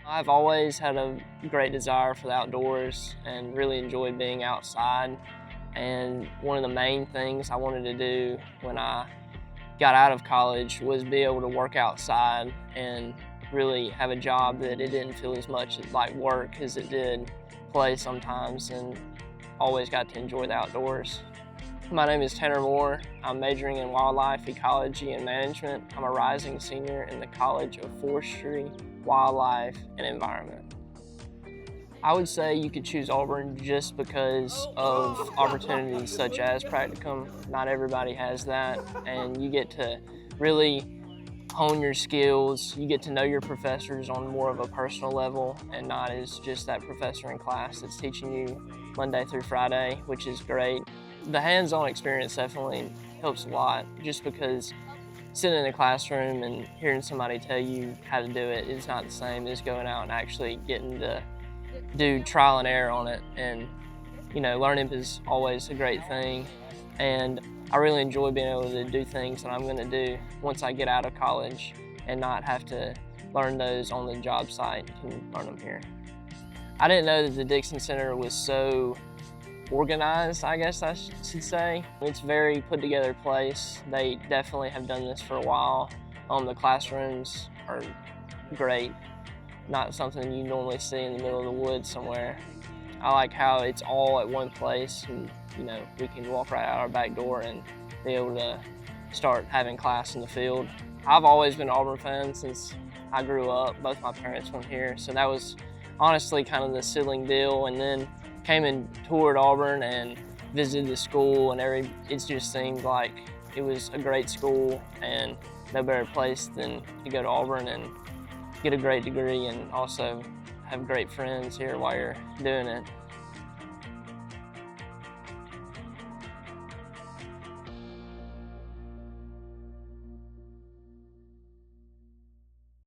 I've always had a great desire for the outdoors and really enjoyed being outside. And one of the main things I wanted to do when I got out of college was be able to work outside and really have a job that it didn't feel as much like work as it did play sometimes, and always got to enjoy the outdoors. My name is Tanner Moore. I'm majoring in wildlife, ecology, and management. I'm a rising senior in the College of Forestry, Wildlife, and Environment. I would say you could choose Auburn just because of opportunities such as practicum. Not everybody has that, and you get to really hone your skills. You get to know your professors on more of a personal level and not as just that professor in class that's teaching you Monday through Friday, which is great. The hands-on experience definitely helps a lot, just because sitting in a classroom and hearing somebody tell you how to do it is not the same as going out and actually getting to do trial and error on it. And learning is always a great thing, and I really enjoy being able to do things that I'm going to do once I get out of college and not have to learn those on the job site and learn them here. I didn't know that the Dixon Center was so organized, I guess I should say. It's a very put together place. They definitely have done this for a while. The classrooms are great. Not something you normally see in the middle of the woods somewhere. I like how it's all at one place, and we can walk right out our back door and be able to start having class in the field. I've always been an Auburn fan since I grew up. Both my parents went here, so that was honestly kind of the sealing deal. And then came and toured Auburn and visited the school, and it just seemed like it was a great school, and no better place than to go to Auburn and get a great degree and also have great friends here while you're doing it.